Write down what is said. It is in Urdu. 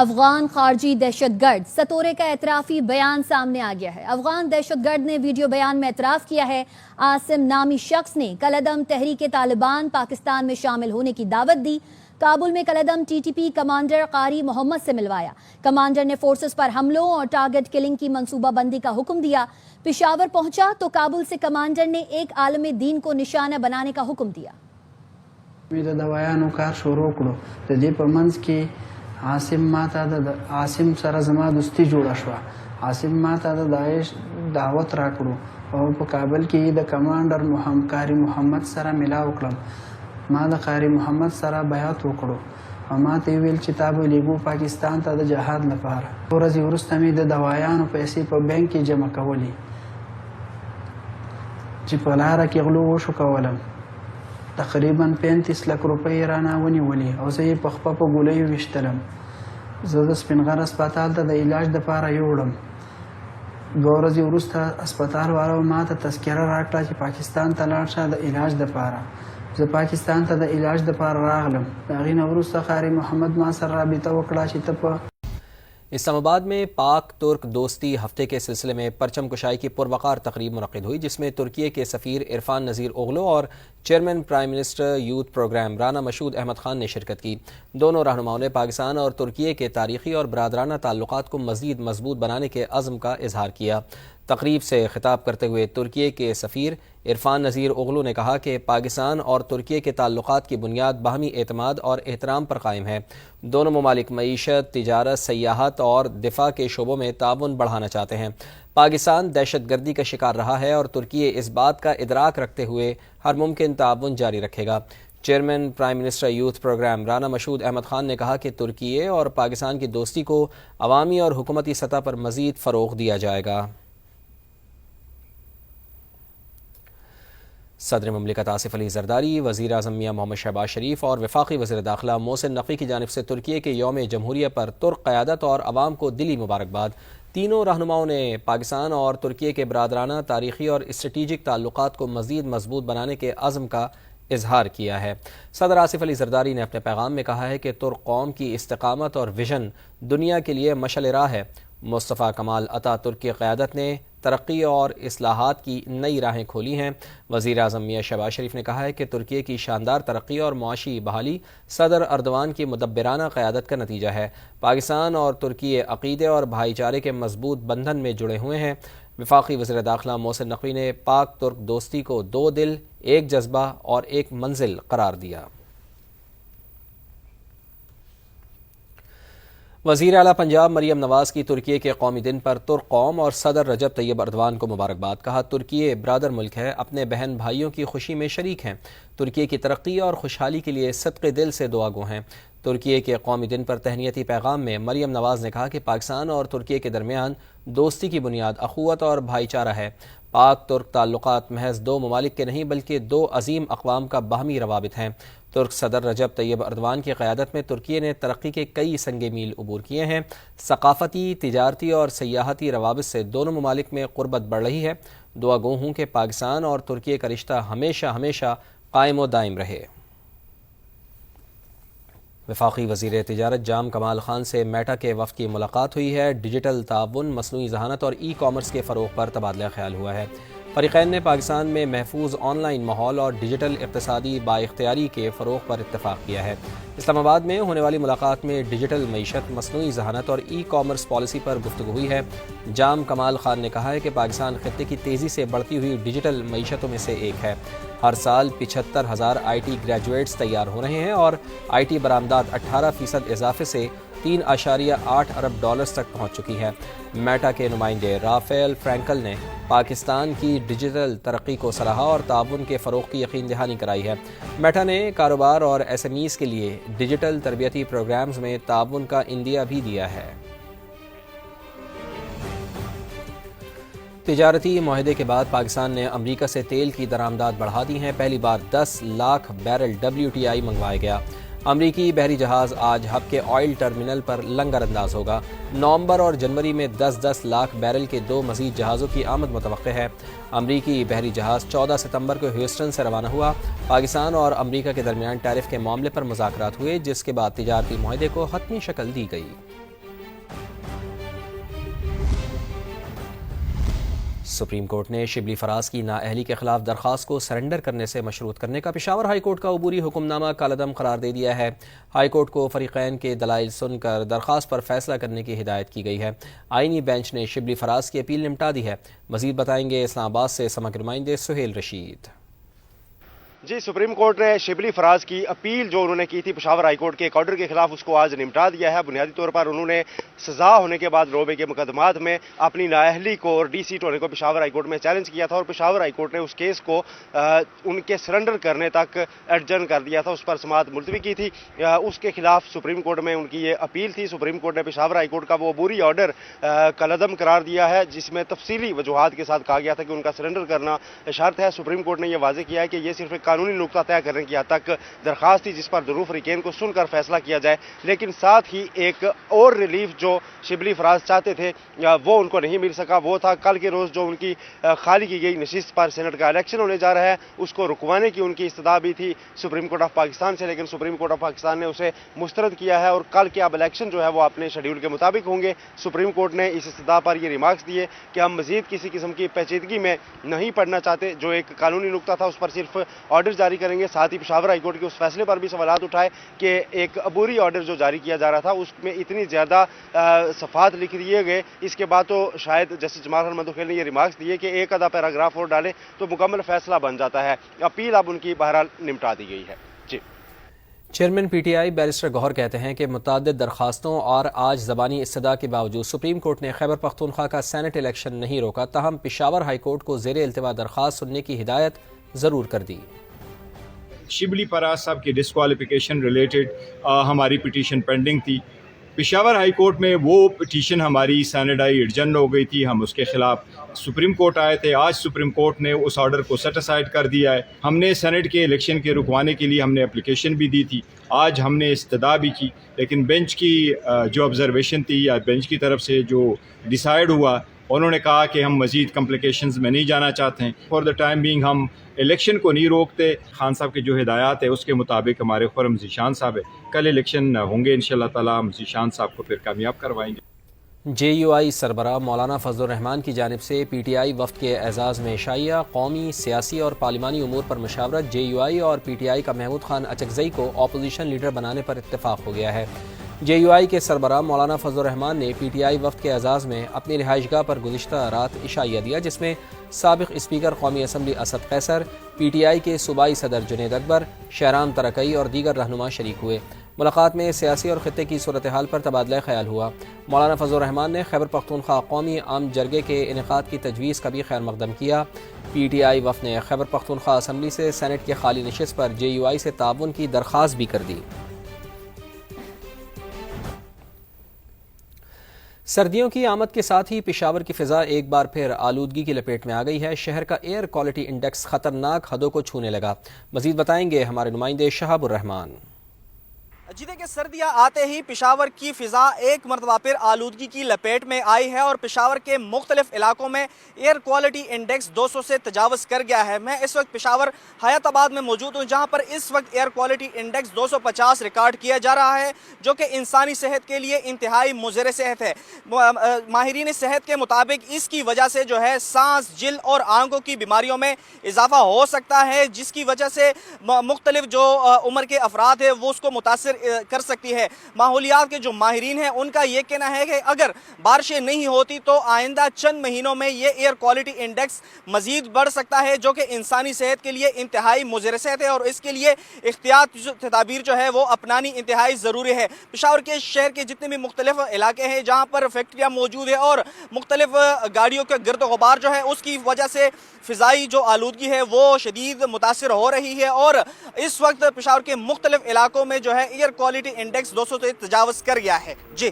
افغان خارجی دہشت گرد ستورے کا اعترافی بیان سامنے آ گیا ہے۔ افغان دہشت گرد نے ویڈیو بیان میں اعتراف کیا ہے عاصم نامی شخص نے کالعدم تحریک طالبان پاکستان میں شامل ہونے کی دعوت دی۔ کابل میں کالعدم ٹی ٹی پی کمانڈر قاری محمد سے ملوایا۔ کمانڈر نے فورسز پر حملوں اور ٹارگٹ کلنگ کی منصوبہ بندی کا حکم دیا۔ پشاور پہنچا تو کابل سے کمانڈر نے ایک عالم دین کو نشانہ بنانے کا حکم دیا۔ د دوایانو کار شروع کړو د دې په منځ کې عاصم ماته د عاصم سره زما دوستي جوړه شوه. عاصم ماته د داعش دعوت راکړو او په کابل کې د کمانډر قاری محمد سره ملاو کړم. ما د قاری محمد سره بیعت وکړو او ما ته ویل چې تا به لیږو پاکستان ته د جهاد لپاره. ورځې وروسته مې د دوایانو پیسې په بانک کې جمع کولې چې په لاره کې غلو وشو کولم. تقریبا 35 لک روپۍ رانه ونیولې او زه یې په خپه په ګولیو ویشتلم. زه د سپین غر هسپتال ته د علاج دپاره یوړم. 2 ورځې وروسته هسپتال والو ما ته تذکره راکړه چې پاکستان ته لاړ شه د علاج دپاره. زه پاکستان ته د علاج دپاره راغلم. د هغې نه وروسته قاری محمد ما سره رابطه وکړه چې ته په اسلام آباد میں پاک ترک دوستی ہفتے کے سلسلے میں پرچم کشائی کی پروقار تقریب منعقد ہوئی، جس میں ترکیے کے سفیر عرفان نذیر اوغلو اور chairman prime minister youth program Rana Mashhood Ahmad Khan نے شرکت کی۔ دونوں رہنماؤں نے پاکستان اور ترکیے کے تاریخی اور برادرانہ تعلقات کو مزید مضبوط بنانے کے عزم کا اظہار کیا۔ تقریب سے خطاب کرتے ہوئے ترکیے کے سفیر عرفان نذیر اوغلو نے کہا کہ پاکستان اور ترکیے کے تعلقات کی بنیاد باہمی اعتماد اور احترام پر قائم ہے۔ دونوں ممالک معیشت، تجارت، سیاحت اور دفاع کے شعبوں میں تعاون بڑھانا چاہتے ہیں۔ پاکستان دہشت گردی کا شکار رہا ہے اور ترکیے اس بات کا ادراک رکھتے ہوئے ہر ممکن تعاون جاری رکھے گا۔ Chairman prime minister youth program Rana Mashhood Ahmad Khan نے کہا کہ ترکیے اور پاکستان کی دوستی کو عوامی اور حکومتی سطح پر مزید فروغ دیا جائے گا۔ صدر مملکت آصف علی زرداری، وزیر اعظم میاں محمد شہباز شریف اور وفاقی وزیر داخلہ محسن نقوی کی جانب سے ترکیے کے یوم جمہوریہ پر ترک قیادت اور عوام کو دلی مبارکباد۔ تینوں رہنماؤں نے پاکستان اور ترکیے کے برادرانہ، تاریخی اور اسٹریٹجک تعلقات کو مزید مضبوط بنانے کے عزم کا اظہار کیا ہے۔ صدر آصف علی زرداری نے اپنے پیغام میں کہا ہے کہ ترک قوم کی استقامت اور ویژن دنیا کے لیے مشعل راہ ہے۔ مصطفیٰ کمال اتا ترک کی قیادت نے ترقی اور اصلاحات کی نئی راہیں کھولی ہیں۔ وزیر اعظم میاں شہباز شریف نے کہا ہے کہ ترکیے کی شاندار ترقی اور معاشی بحالی صدر اردوان کی مدبرانہ قیادت کا نتیجہ ہے۔ پاکستان اور ترکیے عقیدے اور بھائی چارے کے مضبوط بندھن میں جڑے ہوئے ہیں۔ وفاقی وزیر داخلہ محسن نقوی نے پاک ترک دوستی کو 2 دل، 1 جذبہ اور 1 منزل قرار دیا۔ وزیر اعلیٰ پنجاب مریم نواز کی ترکیے کے قومی دن پر ترک قوم اور صدر رجب طیب اردوان کو مبارکباد۔ کہا ترکیے برادر ملک ہے، اپنے بہن بھائیوں کی خوشی میں شریک ہیں، ترکیے کی ترقی اور خوشحالی کے لیے صدقے دل سے دعا گو ہیں۔ ترکیے کے قومی دن پر تہنیتی پیغام میں مریم نواز نے کہا کہ پاکستان اور ترکیے کے درمیان دوستی کی بنیاد اخوت اور بھائی چارہ ہے۔ پاک ترک تعلقات محض 2 ممالک کے نہیں بلکہ 2 عظیم اقوام کا باہمی روابط ہیں۔ ترک صدر رجب طیب اردوان کی قیادت میں ترکیے نے ترقی کے کئی سنگ میل عبور کیے ہیں۔ ثقافتی، تجارتی اور سیاحتی روابط سے دونوں ممالک میں قربت بڑھ رہی ہے۔ دعا گو ہوں کہ پاکستان اور ترکیے کا رشتہ ہمیشہ قائم و دائم رہے۔ وفاقی وزیر تجارت جام کمال خان سے میٹا کے وفد کی ملاقات ہوئی ہے۔ ڈیجیٹل تعاون، مصنوعی ذہانت اور ای کامرس کے فروغ پر تبادلہ خیال ہوا ہے۔ فریقین نے پاکستان میں محفوظ آن لائن ماحول اور ڈیجیٹل اقتصادی بااختیاری کے فروغ پر اتفاق کیا ہے۔ اسلام آباد میں ہونے والی ملاقات میں ڈیجیٹل معیشت، مصنوعی ذہانت اور ای کامرس پالیسی پر گفتگو ہوئی ہے۔ جام کمال خان نے کہا ہے کہ پاکستان خطے کی تیزی سے بڑھتی ہوئی ڈیجیٹل معیشتوں میں سے ایک ہے۔ ہر سال 75,000 آئی ٹی گریجویٹس تیار ہو رہے ہیں اور آئی ٹی برآمدات 18% اضافے سے 3.8 ارب ڈالرز تک پہنچ چکی ہے۔ میٹا کے نمائندے رافیل فرینکل نے پاکستان کی ڈیجیٹل ترقی کو سراہا اور تعاون کے فروغ کی یقین دہانی کرائی ہے۔ میٹا نے کاروبار اور ایس ایم ایز کے لیے ڈیجیٹل تربیتی پروگرامز میں تعاون کا عندیہ بھی دیا ہے۔ تجارتی معاہدے کے بعد پاکستان نے امریکہ سے تیل کی درآمدات بڑھا دی ہیں۔ پہلی بار 10 لاکھ بیرل WTI منگوایا گیا۔ امریکی بحری جہاز آج ہب کے آئل ٹرمینل پر لنگر انداز ہوگا۔ نومبر اور جنوری میں 10 لاکھ بیرل کے 2 مزید جہازوں کی آمد متوقع ہے۔ امریکی بحری جہاز 14 ستمبر کو ہیوسٹن سے روانہ ہوا۔ پاکستان اور امریکہ کے درمیان ٹیرف کے معاملے پر مذاکرات ہوئے، جس کے بعد تجارتی معاہدے کو حتمی شکل دی گئی۔ سپریم کورٹ نے شبلی فراز کی نااہلی کے خلاف درخواست کو سرنڈر کرنے سے مشروط کرنے کا پشاور ہائی کورٹ کا عبوری حکم نامہ کالعدم قرار دے دیا ہے۔ ہائی کورٹ کو فریقین کے دلائل سن کر درخواست پر فیصلہ کرنے کی ہدایت کی گئی ہے۔ آئینی بینچ نے شبلی فراز کی اپیل نمٹا دی ہے۔ مزید بتائیں گے اسلام آباد سے سماج نمائندے سہیل رشید۔ جی، سپریم کورٹ نے شبلی فراز کی اپیل جو انہوں نے کی تھی پشاور ہائی کورٹ کے ایک آرڈر کے خلاف، اس کو آج نمٹا دیا ہے۔ بنیادی طور پر انہوں نے سزا ہونے کے بعد روبے کے مقدمات میں اپنی نااہلی کو اور ڈی سیٹ ہونے کو پشاور ہائی کورٹ میں چیلنج کیا تھا، اور پشاور ہائی کورٹ نے اس کیس کو ان کے سرنڈر کرنے تک ایڈجرن کر دیا تھا، اس پر سماعت ملتوی کی تھی۔ اس کے خلاف سپریم کورٹ میں ان کی یہ اپیل تھی۔ سپریم کورٹ نے پشاور ہائی کورٹ کا وہ عبوری آرڈر کالعدم قرار دیا ہے، جس میں تفصیلی وجوہات کے ساتھ کہا گیا تھا کہ ان کا سرنڈر کرنا شرط ہے۔ سپریم کورٹ نے یہ واضح کیا ہے کہ یہ صرف ایک قانونی نقطہ طے کرنے کی حد تک درخواست تھی، جس پر ضرور فریقین کو سن کر فیصلہ کیا جائے، لیکن ساتھ ہی ایک اور ریلیف جو شبلی فراز چاہتے تھے وہ ان کو نہیں مل سکا۔ وہ تھا کل کے روز جو ان کی خالی کی گئی نشست پر سینٹ کا الیکشن ہونے جا رہا ہے، اس کو رکوانے کی ان کی استدعا بھی تھی سپریم کورٹ آف پاکستان سے، لیکن سپریم کورٹ آف پاکستان نے اسے مسترد کیا ہے، اور کل کے اب الیکشن جو ہے وہ اپنے شیڈیول کے مطابق ہوں گے۔ سپریم کورٹ نے اس استدعا پر یہ ریمارکس دیے کہ ہم مزید کسی قسم کی پیچیدگی میں نہیں پڑنا چاہتے، جو ایک قانونی نقطہ تھا اس پر صرف آرڈر جاری کریں گے۔ ساتھ ہی پشاور ہائی کورٹ کے اس فیصلے پر بھی سوالات اٹھائے کہ ایک عبوری آرڈر جو جاری کیا جا رہا تھا اس میں اتنی زیادہ صفحات لکھ دیے گئے، اس کے بعد تو شاید جسٹس جمال خان مدوخیل نے یہ ریمارکس دیے کہ ایک آدھا پیراگراف اور ڈالے تو مکمل فیصلہ بن جاتا ہے۔ اپیل اب ان کی بہرحال نمٹا دی گئی ہے۔ جی، chairman P T I barrister Gohar کہتے ہیں کہ متعدد درخواستوں اور آج زبانی استدعا کے باوجود سپریم کورٹ نے خیبر پختونخوا کا سینٹ الیکشن نہیں روکا، تاہم پشاور ہائی کورٹ کو زیر التوا درخواست سننے کی ہدایت ضرور کر دی۔ شبلی فراز صاحب کی ڈسکوالیفیکیشن ریلیٹڈ ہماری پٹیشن پینڈنگ تھی۔ پشاور ہائی کورٹ میں وہ پٹیشن ہماری سینیڈائی ایڈجرن ہو گئی تھی، ہم اس کے خلاف سپریم کورٹ آئے تھے۔ آج سپریم کورٹ نے اس آرڈر کو سیٹ اسائڈ کر دیا ہے۔ ہم نے سینٹ کے الیکشن کے رکوانے کے لیے ہم نے اپلیکیشن بھی دی تھی، آج ہم نے استدعا بھی کی، لیکن بینچ کی جو آبزرویشن تھی یا بینچ کی طرف سے جو ڈیسائیڈ ہوا، انہوں نے کہا کہ ہم مزید کمپلیکیشنز میں نہیں جانا چاہتے ہیں۔ فار دا ٹائم بینگ ہم الیکشن کو نہیں روکتے۔ خان صاحب کی جو ہدایات ہے اس کے مطابق ہمارے خرم ذیشان صاحب ہے، کل الیکشن ہوں گے انشاءاللہ تعالیٰ، ہم ذیشان صاحب کو پھر کامیاب کروائیں گے۔ جے یو آئی سربراہ مولانا فضل الرحمان کی جانب سے پی ٹی آئی وفد کے اعزاز میں عشائیہ، قومی، سیاسی اور پارلیمانی امور پر مشاورت، جے یو آئی اور پی ٹی آئی کا محمود خان اچکزئی کو اپوزیشن لیڈر بنانے پر اتفاق ہو گیا ہے۔ جے یو آئی کے سربراہ مولانا فضل الرحمان نے پی ٹی آئی وفد کے اعزاز میں اپنی رہائش گاہ پر گزشتہ رات عشائیہ دیا، جس میں سابق اسپیکر قومی اسمبلی اسد قیصر، پی ٹی آئی کے صوبائی صدر جنید اکبر، شہرام ترکئی اور دیگر رہنما شریک ہوئے۔ ملاقات میں سیاسی اور خطے کی صورتحال پر تبادلہ خیال ہوا۔ مولانا فضل الرحمان نے خیبر پختونخوا قومی عام جرگے کے انعقاد کی تجویز کا بھی خیر مقدم کیا۔ پی ٹی آئی وفد نے خیبر پختونخوا اسمبلی سے سینٹ کے خالی نشست پر جے یو آئی سے تعاون کی درخواست بھی کر دی۔ سردیوں کی آمد کے ساتھ ہی پشاور کی فضا ایک بار پھر آلودگی کی لپیٹ میں آ گئی ہے۔ شہر کا ایئر کوالٹی انڈیکس خطرناک حدوں کو چھونے لگا۔ مزید بتائیں گے ہمارے نمائندے شہاب الرحمان۔ جی دیکھیں، سردیاں آتے ہی پشاور کی فضا ایک مرتبہ پھر آلودگی کی لپیٹ میں آئی ہے، اور پشاور کے مختلف علاقوں میں ایئر کوالٹی انڈیکس 200 سے تجاوز کر گیا ہے۔ میں اس وقت پشاور حیات آباد میں موجود ہوں، جہاں پر اس وقت ایئر کوالٹی انڈیکس 250 ریکارڈ کیا جا رہا ہے، جو کہ انسانی صحت کے لیے انتہائی مضر صحت ہے۔ ماہرین صحت کے مطابق اس کی وجہ سے جو ہے سانس، جلد اور آنکھوں کی بیماریوں میں اضافہ ہو سکتا ہے، جس کی وجہ سے مختلف جو عمر کے افراد ہیں وہ اس کو متاثر کر سکتی ہے۔ ماحولیات کے جو ماہرین ہیں ان کا یہ کہنا ہے کہ اگر بارشیں نہیں ہوتی تو آئندہ چند مہینوں میں یہ ایئر کوالٹی انڈیکس مزید بڑھ سکتا ہے، جو کہ انسانی صحت کے لیے انتہائی مضر صحت ہے، اور اس کے لیے احتیاط تدابیر جو ہے وہ اپنانی انتہائی ضروری ہے۔ پشاور کے شہر کے جتنے بھی مختلف علاقے ہیں جہاں پر فیکٹریاں موجود ہیں اور مختلف گاڑیوں کے گرد و غبار جو ہے اس کی وجہ سے فضائی جو آلودگی ہے وہ شدید متاثر ہو رہی ہے، اور اس وقت پشاور کے مختلف علاقوں میں جو ہے ایئر کوالٹی انڈیکس 200 سے تجاوز کر گیا ہے۔ جی